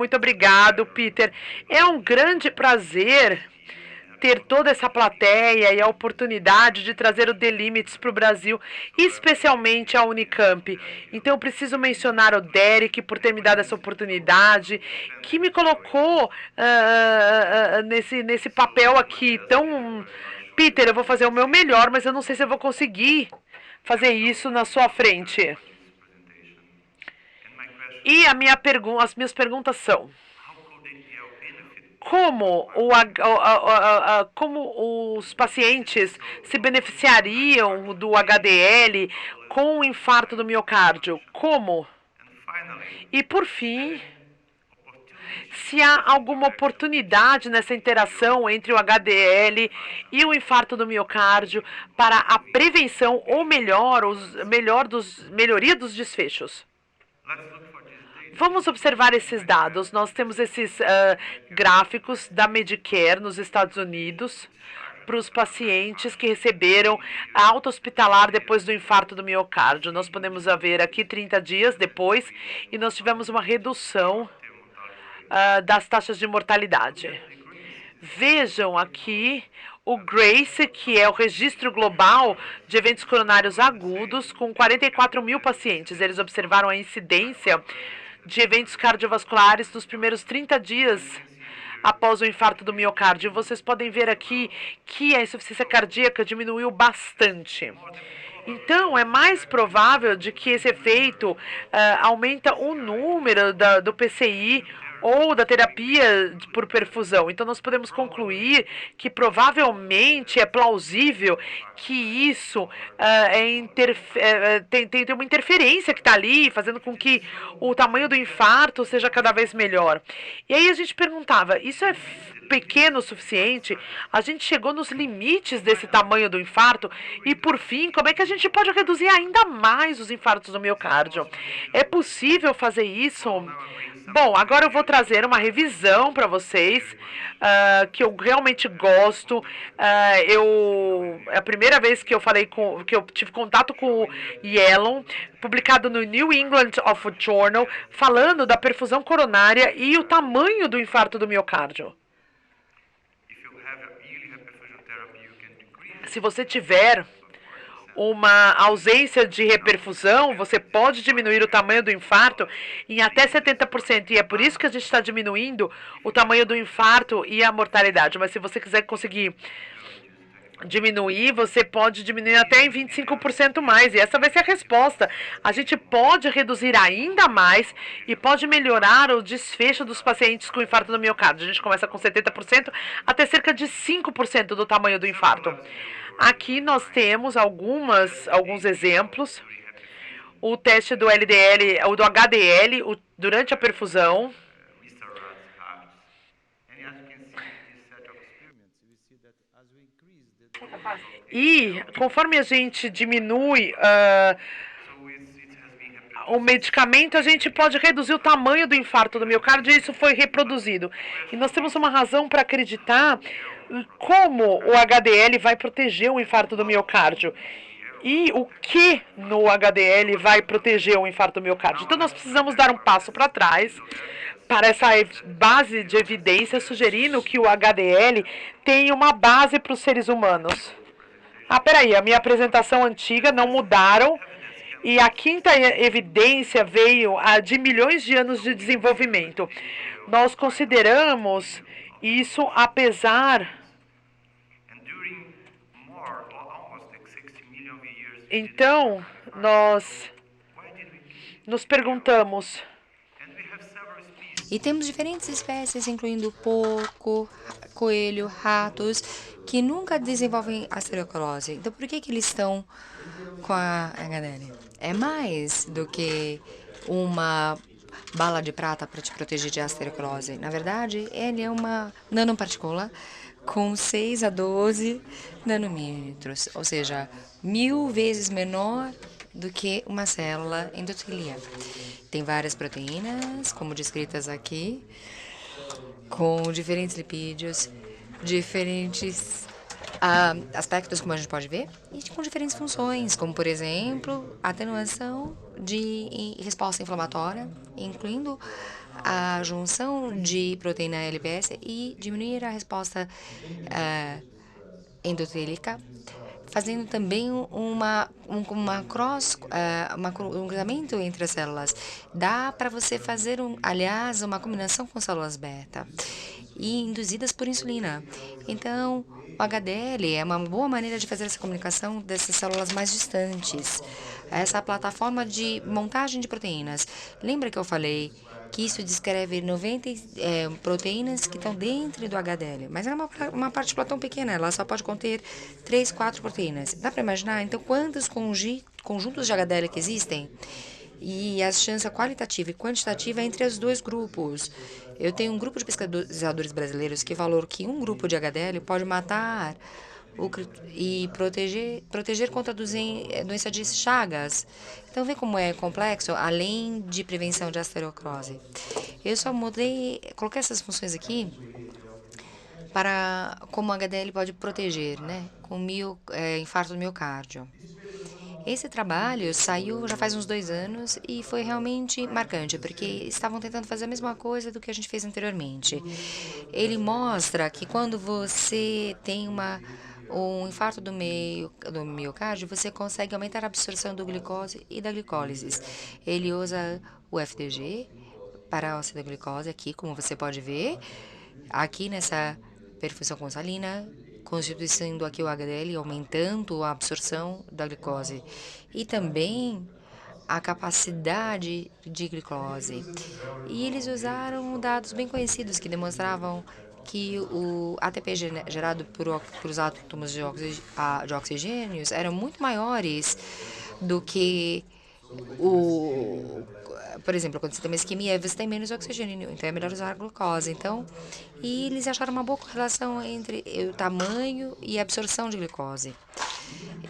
Muito obrigado, Peter. É um grande prazer ter toda essa plateia e a oportunidade de trazer o The Limits para o Brasil, especialmente a Unicamp. Então, eu preciso mencionar o Derek por ter me dado essa oportunidade, que me colocou nesse papel aqui tão... Peter, eu vou fazer o meu melhor, mas eu não sei se eu vou conseguir fazer isso na sua frente. E as minhas perguntas são: como os pacientes se beneficiariam do HDL com o infarto do miocárdio? Como? E por fim, se há alguma oportunidade nessa interação entre o HDL e o infarto do miocárdio para a prevenção ou melhoria dos desfechos. Vamos observar esses dados. Nós temos esses gráficos da Medicare nos Estados Unidos para os pacientes que receberam alta hospitalar depois do infarto do miocárdio. Nós podemos ver aqui 30 dias depois e nós tivemos uma redução das taxas de mortalidade. Vejam aqui o GRACE, que é o Registro Global de Eventos Coronários Agudos, com 44 mil pacientes. Eles observaram a incidência de eventos cardiovasculares nos primeiros 30 dias após o infarto do miocárdio. Vocês podem ver aqui que a insuficiência cardíaca diminuiu bastante. Então, é mais provável de que esse efeito aumenta o número do PCI ou da terapia por perfusão. Então, nós podemos concluir que provavelmente é plausível que isso tem uma interferência que está ali, fazendo com que o tamanho do infarto seja cada vez melhor. E aí a gente perguntava, isso é pequeno o suficiente? A gente chegou nos limites desse tamanho do infarto? E, por fim, como é que a gente pode reduzir ainda mais os infartos do miocárdio? É possível fazer isso? Bom, agora eu vou trazer uma revisão para vocês, que eu realmente gosto. É a primeira vez que eu tive contato com o Yellon, publicado no New England of Journal, falando da perfusão coronária e o tamanho do infarto do miocárdio. Se você tiver uma ausência de reperfusão, você pode diminuir o tamanho do infarto em até 70%. E é por isso que a gente está diminuindo o tamanho do infarto e a mortalidade. Mas se você quiser conseguir diminuir, você pode diminuir até em 25% mais. E essa vai ser a resposta. A gente pode reduzir ainda mais e pode melhorar o desfecho dos pacientes com infarto do miocárdio. A gente começa com 70% até cerca de 5% do tamanho do infarto. Aqui nós temos alguns exemplos. O teste do LDL, ou do HDL, durante a perfusão. E conforme a gente diminui o medicamento, a gente pode reduzir o tamanho do infarto do miocárdio, e isso foi reproduzido. E nós temos uma razão para acreditar como o HDL vai proteger o infarto do miocárdio. E o que no HDL vai proteger o infarto do miocárdio. Então, nós precisamos dar um passo para trás para essa base de evidência, sugerindo que o HDL tem uma base para os seres humanos. Peraí, a minha apresentação antiga não mudaram. E a quinta evidência veio de milhões de anos de desenvolvimento. Nós consideramos isso apesar... Então, nós nos perguntamos... E temos diferentes espécies, incluindo porco, coelho, ratos, que nunca desenvolvem asterosclerose. Então, por que eles estão com a HDL? É mais do que uma bala de prata para te proteger de asterosclerose. Na verdade, ele é uma nanopartícula com 6 a 12 nanômetros, ou seja, 1000 vezes menor do que uma célula endotelial. Tem várias proteínas, como descritas aqui, com diferentes lipídios, diferentes aspectos, como a gente pode ver, e com diferentes funções, como, por exemplo, atenuação de resposta inflamatória, incluindo a junção de proteína LPS e diminuir a resposta endotelica, fazendo também uma um cruzamento entre as células. Dá para você fazer, aliás, uma combinação com células beta e induzidas por insulina. Então, o HDL é uma boa maneira de fazer essa comunicação dessas células mais distantes. Essa plataforma de montagem de proteínas. Lembra que eu falei que isso descreve 90 proteínas que estão dentro do HDL, mas é uma partícula tão pequena, ela só pode conter 3, 4 proteínas. Dá para imaginar, então, quantos conjuntos de HDL que existem? E a chance qualitativa e quantitativa é entre os dois grupos. Eu tenho um grupo de pesquisadores brasileiros que falou que um grupo de HDL pode matar e proteger contra a doença de Chagas. Então, vê como é complexo, além de prevenção de osteoporose. Eu só coloquei essas funções aqui para como o HDL pode proteger, né, com infarto do miocárdio. Esse trabalho saiu já faz uns 2 anos e foi realmente marcante, porque estavam tentando fazer a mesma coisa do que a gente fez anteriormente. Ele mostra que quando você tem um infarto do miocárdio, você consegue aumentar a absorção do glicose e da glicólise. Ele usa o FDG para a oxidoglicose aqui, como você pode ver, aqui nessa perfusão com salina, constituindo aqui o HDL, aumentando a absorção da glicose e também a capacidade de glicose. E eles usaram dados bem conhecidos que demonstravam que o ATP gerado por os átomos de oxigênios eram muito maiores do que o por exemplo, quando você tem uma isquemia, você tem menos oxigênio, então é melhor usar a glucose. Então, e eles acharam uma boa correlação entre o tamanho e a absorção de glicose.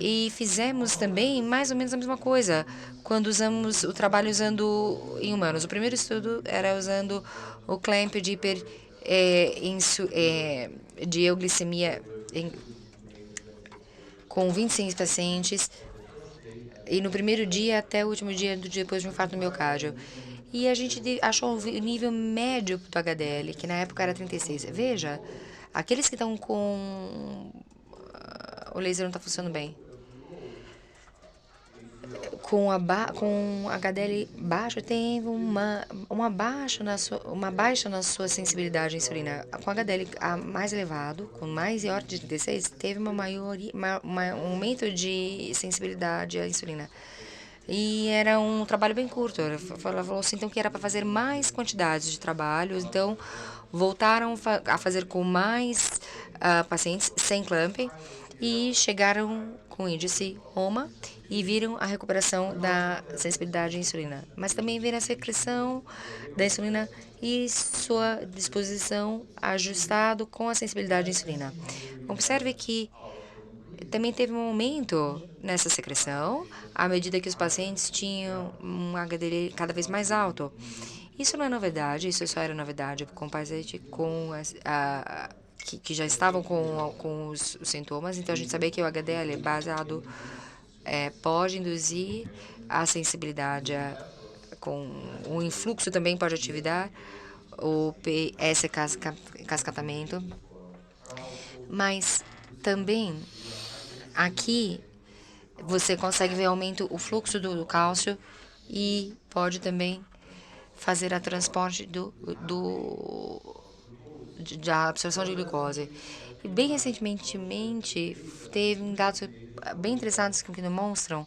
E fizemos também mais ou menos a mesma coisa quando usamos o trabalho usando em humanos. O primeiro estudo era usando o clamp de euglicemia com 26 pacientes e no primeiro dia até o último dia depois de um infarto do miocárdio. E a gente achou o nível médio do HDL, que na época era 36. Veja, aqueles que estão com... O laser não está funcionando bem. Com HDL baixo, tem uma baixa na sua sensibilidade à insulina. Com HDL mais elevado, com mais de ordem de 36, teve um aumento de sensibilidade à insulina. E era um trabalho bem curto. Ela falou assim, então, que era para fazer mais quantidades de trabalho. Então, voltaram a fazer com mais pacientes sem clamping e chegaram com índice HOMA e viram a recuperação da sensibilidade à insulina. Mas também viram a secreção da insulina e sua disposição ajustado com a sensibilidade à insulina. Observe que também teve um aumento nessa secreção à medida que os pacientes tinham um HDL cada vez mais alto. Isso não é novidade, isso só era novidade com pacientes que já estavam com os sintomas. Então, a gente sabia que o HDL baseado pode induzir a sensibilidade com o influxo também pode ativar o PS cascatamento, mas também aqui você consegue ver aumento o fluxo do cálcio e pode também fazer a transporte da absorção de glicose. E bem recentemente teve dados bem interessantes que demonstram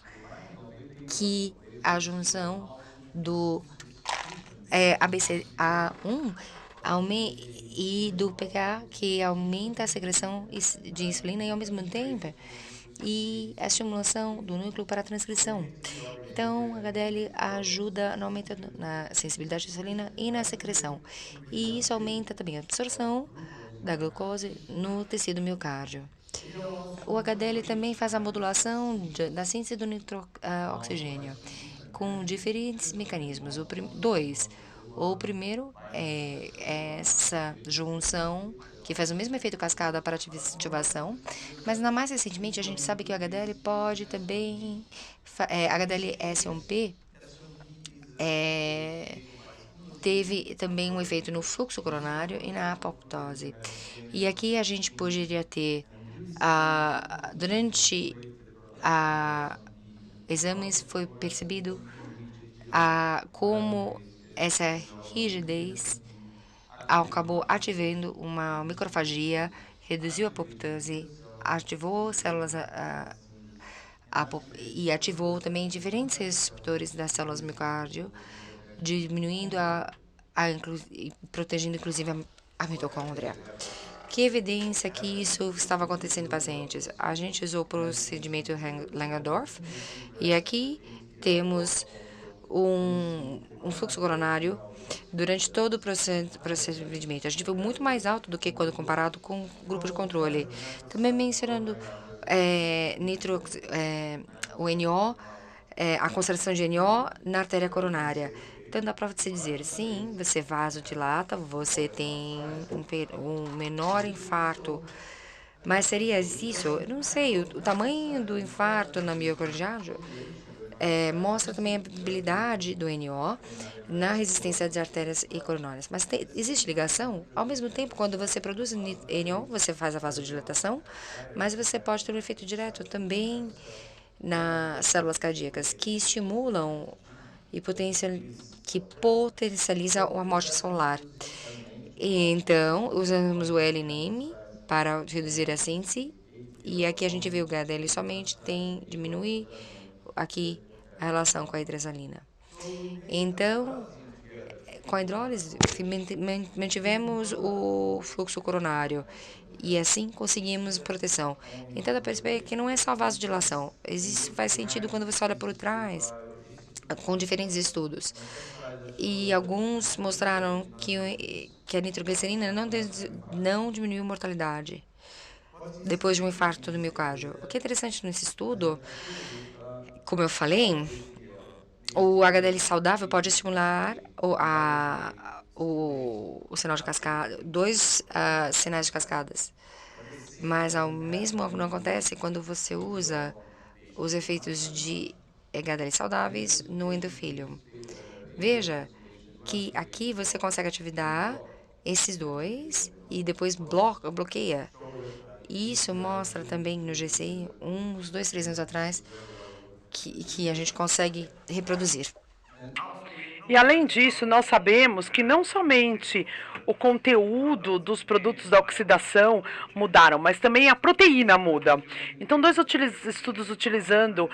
que a junção do ABCA1 e do PK, que aumenta a secreção de insulina e ao mesmo tempo e a estimulação do núcleo para a transcrição. Então, o HDL ajuda no aumento na sensibilidade à insulina e na secreção. E isso aumenta também a absorção da glucose no tecido miocárdio. O HDL também faz a modulação da síntese do nitrooxigênio com diferentes mecanismos. O primeiro é essa junção que faz o mesmo efeito cascada para ativação, mas mais recentemente a gente sabe que o HDL pode também, HDL S1P teve também um efeito no fluxo coronário e na apoptose. E aqui a gente poderia ter, durante exames, foi percebido como essa rigidez acabou ativando uma microfagia, reduziu a apoptose, ativou células e ativou também diferentes receptores das células do miocárdio, diminuindo e protegendo inclusive a mitocôndria. Que evidência que isso estava acontecendo em pacientes? A gente usou o procedimento Langendorf e aqui temos um fluxo coronário durante todo o procedimento. A gente viu muito mais alto do que quando comparado com o grupo de controle. Também mencionando o NO, a concentração de NO na artéria coronária. Então, dá para você dizer, sim, você vasodilata, você tem um menor infarto. Mas seria isso? Eu não sei. O tamanho do infarto na miocardial mostra também a habilidade do NO na resistência das artérias e coronárias. Mas existe ligação? Ao mesmo tempo, quando você produz NO, você faz a vasodilatação, mas você pode ter um efeito direto também nas células cardíacas que estimulam e potencializa a morte celular. Então, usamos o LNM para reduzir a síntese, e aqui a gente vê o HDL somente diminui aqui a relação com a hidrazalina. Então, com a hidrólise, mantivemos o fluxo coronário e assim conseguimos proteção. Então, dá para perceber que não é só vasodilação. Isso faz sentido quando você olha por trás, com diferentes estudos. E alguns mostraram que a nitroglicerina não diminuiu a mortalidade depois de um infarto do miocárdio. O que é interessante nesse estudo, como eu falei, o HDL saudável pode estimular o sinal de cascada, dois sinais de cascadas. Mas ao mesmo não acontece quando você usa os efeitos de HDL saudáveis no endotélio. Veja que aqui você consegue ativar esses dois e depois bloqueia. E isso mostra também no GCI, uns 2, 3 anos atrás, que a gente consegue reproduzir. E além disso, nós sabemos que não somente o conteúdo dos produtos da oxidação mudaram, mas também a proteína muda. Então, dois estudos utilizando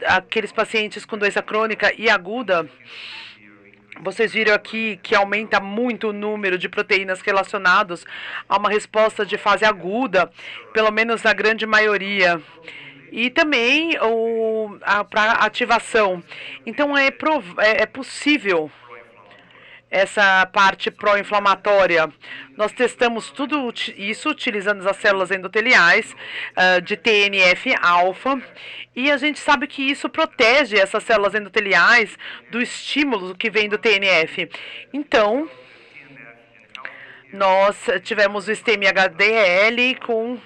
aqueles pacientes com doença crônica e aguda, vocês viram aqui que aumenta muito o número de proteínas relacionadas a uma resposta de fase aguda, pelo menos na grande maioria. E também para ativação. Então, é possível essa parte pró-inflamatória. Nós testamos tudo isso utilizando as células endoteliais de TNF-alfa, e a gente sabe que isso protege essas células endoteliais do estímulo que vem do TNF. Então, nós tivemos o STEMI-HDL com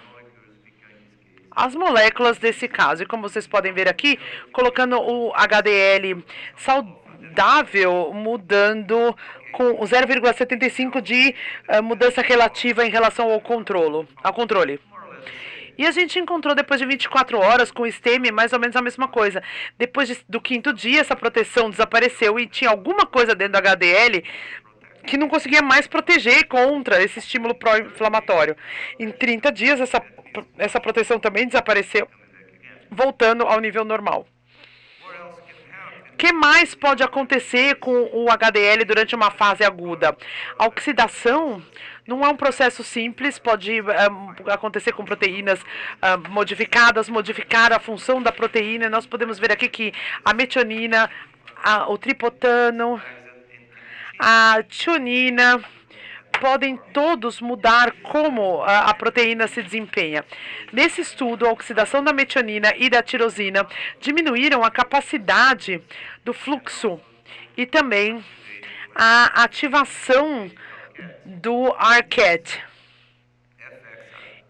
as moléculas desse caso. E como vocês podem ver aqui, colocando o HDL saudável, mudando com 0,75 de mudança relativa em relação ao controle. E a gente encontrou depois de 24 horas com o STEMI mais ou menos a mesma coisa. Depois do quinto dia, essa proteção desapareceu e tinha alguma coisa dentro do HDL que não conseguia mais proteger contra esse estímulo pró-inflamatório. Em 30 dias, essa proteção também desapareceu, voltando ao nível normal. O que mais pode acontecer com o HDL durante uma fase aguda? A oxidação não é um processo simples, pode acontecer com proteínas modificadas, modificar a função da proteína. Nós podemos ver aqui que a metionina, o triptano, a tionina, podem todos mudar como a proteína se desempenha. Nesse estudo, a oxidação da metionina e da tirosina diminuíram a capacidade do fluxo e também a ativação do ARCAT.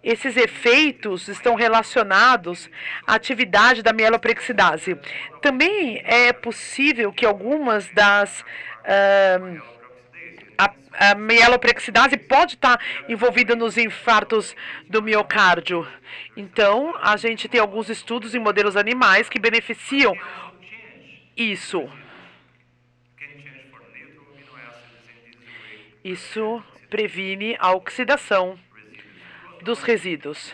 Esses efeitos estão relacionados à atividade da mieloperoxidase. Também é possível que algumas das A mieloperoxidase pode estar envolvida nos infartos do miocárdio. Então, a gente tem alguns estudos em modelos animais que beneficiam isso. Isso previne a oxidação dos resíduos.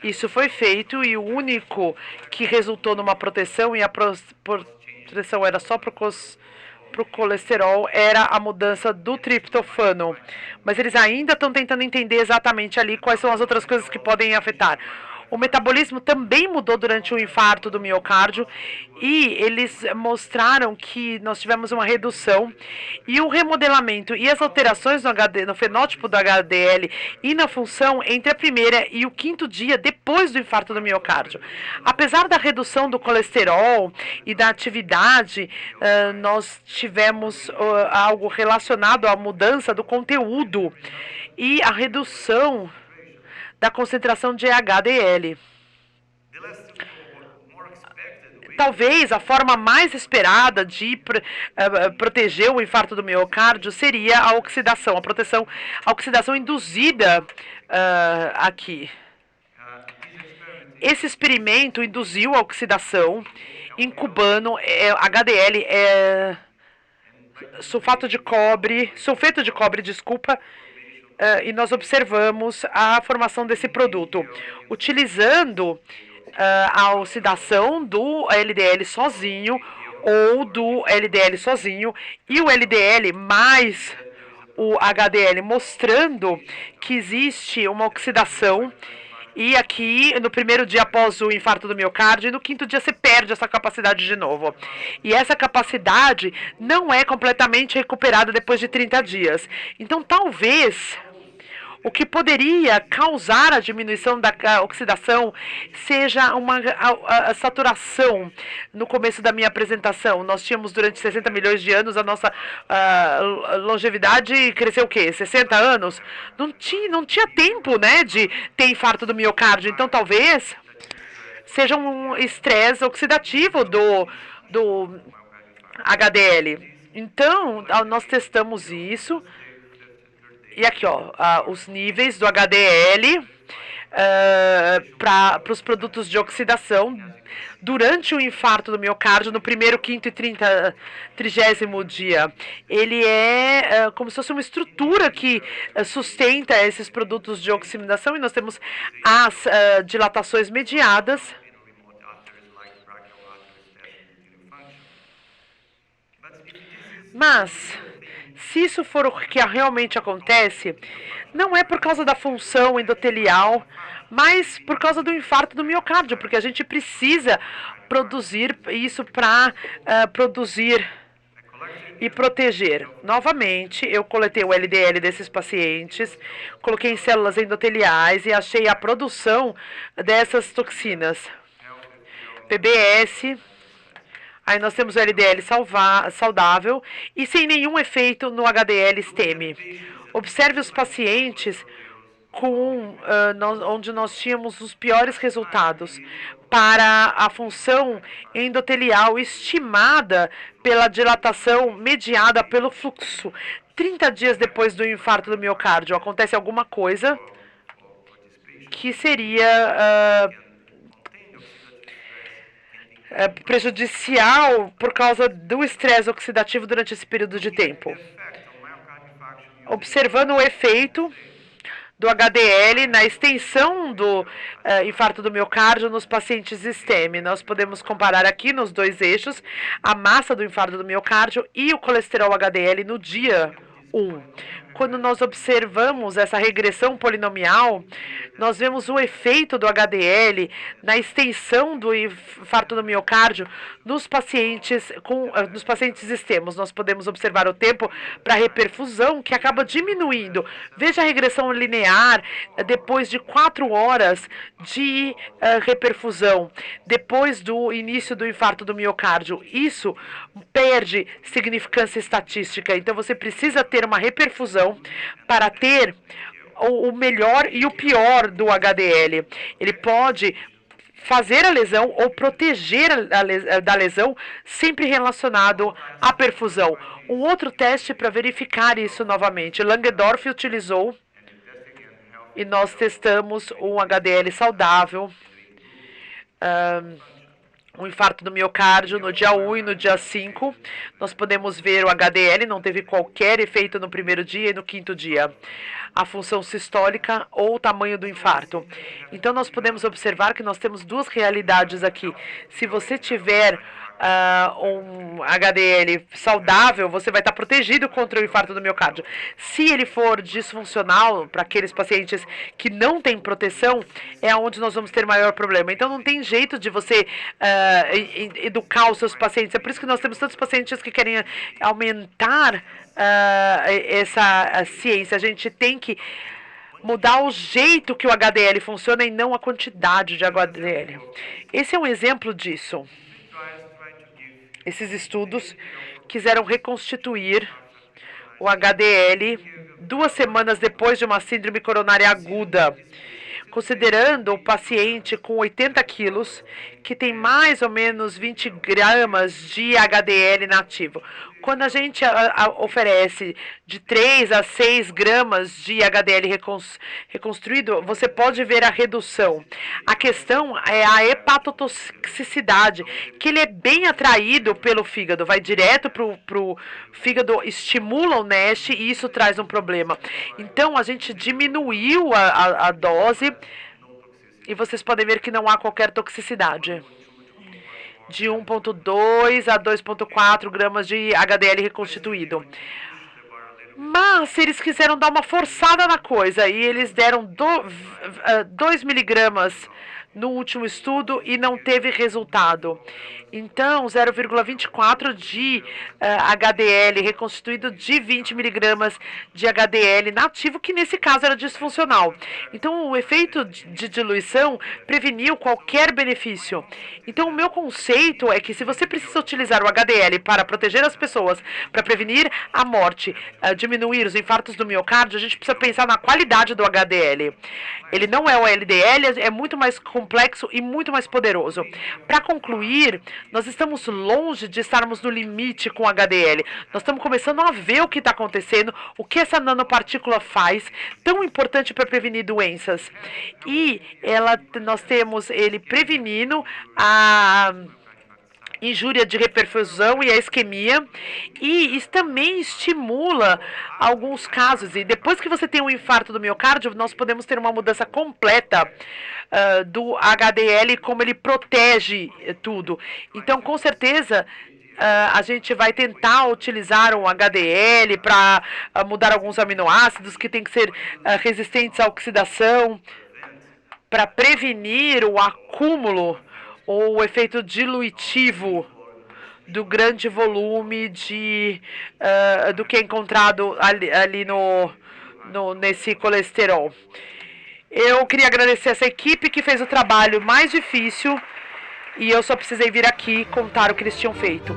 Isso foi feito e o único que resultou numa proteção, e a proteção era só para o colesterol, era a mudança do triptofano. Mas eles ainda estão tentando entender exatamente ali quais são as outras coisas que podem afetar. O metabolismo também mudou durante o infarto do miocárdio e eles mostraram que nós tivemos uma redução e o remodelamento e as alterações no fenótipo do HDL e na função entre a primeira e o quinto dia depois do infarto do miocárdio. Apesar da redução do colesterol e da atividade, nós tivemos algo relacionado à mudança do conteúdo e a redução da concentração de HDL. Talvez a forma mais esperada de proteger o infarto do miocárdio seria a oxidação, a oxidação induzida aqui. Esse experimento induziu a oxidação, incubando HDL, sulfeto de cobre, desculpa, e nós observamos a formação desse produto, utilizando a oxidação do LDL sozinho ou do LDL sozinho e o LDL mais o HDL, mostrando que existe uma oxidação. E aqui, no primeiro dia após o infarto do miocárdio, e no quinto dia você perde essa capacidade de novo. E essa capacidade não é completamente recuperada depois de 30 dias. Então, talvez o que poderia causar a diminuição da oxidação seja a saturação. No começo da minha apresentação, nós tínhamos durante 60 milhões de anos, a nossa longevidade cresceu o quê? 60 anos? Não tinha tempo, né, de ter infarto do miocárdio. Então, talvez seja um estresse oxidativo do HDL. Então, nós testamos isso. E aqui, ó, os níveis do HDL para os produtos de oxidação durante o infarto do miocárdio, no primeiro, quinto e 30º dia. Ele é como se fosse uma estrutura que sustenta esses produtos de oxidação, e nós temos as dilatações mediadas. Mas se isso for o que realmente acontece, não é por causa da função endotelial, mas por causa do infarto do miocárdio, porque a gente precisa produzir isso para produzir e proteger. Novamente, eu coletei o LDL desses pacientes, coloquei em células endoteliais e achei a produção dessas toxinas. PBS. Aí nós temos o LDL saudável e sem nenhum efeito no HDL-STEMI. Observe os pacientes onde nós tínhamos os piores resultados para a função endotelial estimada pela dilatação mediada pelo fluxo. 30 dias depois do infarto do miocárdio, acontece alguma coisa que seria prejudicial por causa do estresse oxidativo durante esse período de tempo. Observando o efeito do HDL na extensão do infarto do miocárdio nos pacientes STEMI. Nós podemos comparar aqui nos dois eixos a massa do infarto do miocárdio e o colesterol HDL no dia 1. Quando nós observamos essa regressão polinomial, nós vemos o efeito do HDL na extensão do infarto do miocárdio nos pacientes STEMOS. Nós podemos observar o tempo para reperfusão, que acaba diminuindo. Veja a regressão linear depois de 4 horas de reperfusão, depois do início do infarto do miocárdio. Isso perde significância estatística. Então, você precisa ter uma reperfusão para ter o melhor e o pior do HDL. Ele pode fazer a lesão ou proteger da lesão, sempre relacionado à perfusão. Um outro teste para verificar isso novamente. Langendorf utilizou e nós testamos um HDL saudável, um infarto do miocárdio no dia 1 e no dia 5. Nós podemos ver o HDL, não teve qualquer efeito no primeiro dia e no quinto dia. A função sistólica ou o tamanho do infarto. Então, nós podemos observar que nós temos duas realidades aqui. Se você tiver um HDL saudável, você vai estar protegido contra o infarto do miocárdio. Se ele for disfuncional, para aqueles pacientes que não têm proteção, é onde nós vamos ter maior problema. Então, não tem jeito de você educar os seus pacientes. É por isso que nós temos tantos pacientes que querem aumentar essa ciência. A gente tem que mudar o jeito que o HDL funciona e não a quantidade de HDL. Esse é um exemplo disso. Esses estudos quiseram reconstituir o HDL 2 semanas depois de uma síndrome coronária aguda, considerando o paciente com 80 quilos, que tem mais ou menos 20 gramas de HDL nativo. Quando a gente oferece de 3 a 6 gramas de HDL reconstruído, você pode ver a redução. A questão é a hepatotoxicidade, que ele é bem atraído pelo fígado, vai direto para o fígado, estimula o NASH e isso traz um problema. Então, a gente diminuiu a dose e vocês podem ver que não há qualquer toxicidade. De 1,2 a 2,4 gramas de HDL reconstituído. Mas eles quiseram dar uma forçada na coisa e eles deram 2 miligramas no último estudo e não teve resultado. Então, 0,24 de HDL reconstituído de 20 miligramas de HDL nativo, que nesse caso era disfuncional. Então, o efeito de diluição preveniu qualquer benefício. Então, o meu conceito é que se você precisa utilizar o HDL para proteger as pessoas, para prevenir a morte, diminuir os infartos do miocárdio, a gente precisa pensar na qualidade do HDL. Ele não é o LDL, é muito mais complexo e muito mais poderoso. Para concluir, nós estamos longe de estarmos no limite com o HDL. Nós estamos começando a ver o que está acontecendo, o que essa nanopartícula faz, tão importante para prevenir doenças. E nós temos ele prevenindo a injúria de reperfusão e a isquemia, e isso também estimula alguns casos. E depois que você tem um infarto do miocárdio, nós podemos ter uma mudança completa do HDL, como ele protege tudo. Então, com certeza, a gente vai tentar utilizar um HDL para mudar alguns aminoácidos que têm que ser resistentes à oxidação, para prevenir o acúmulo ou o efeito dilutivo do grande volume do que é encontrado ali nesse colesterol. Eu queria agradecer essa equipe que fez o trabalho mais difícil e eu só precisei vir aqui contar o que eles tinham feito.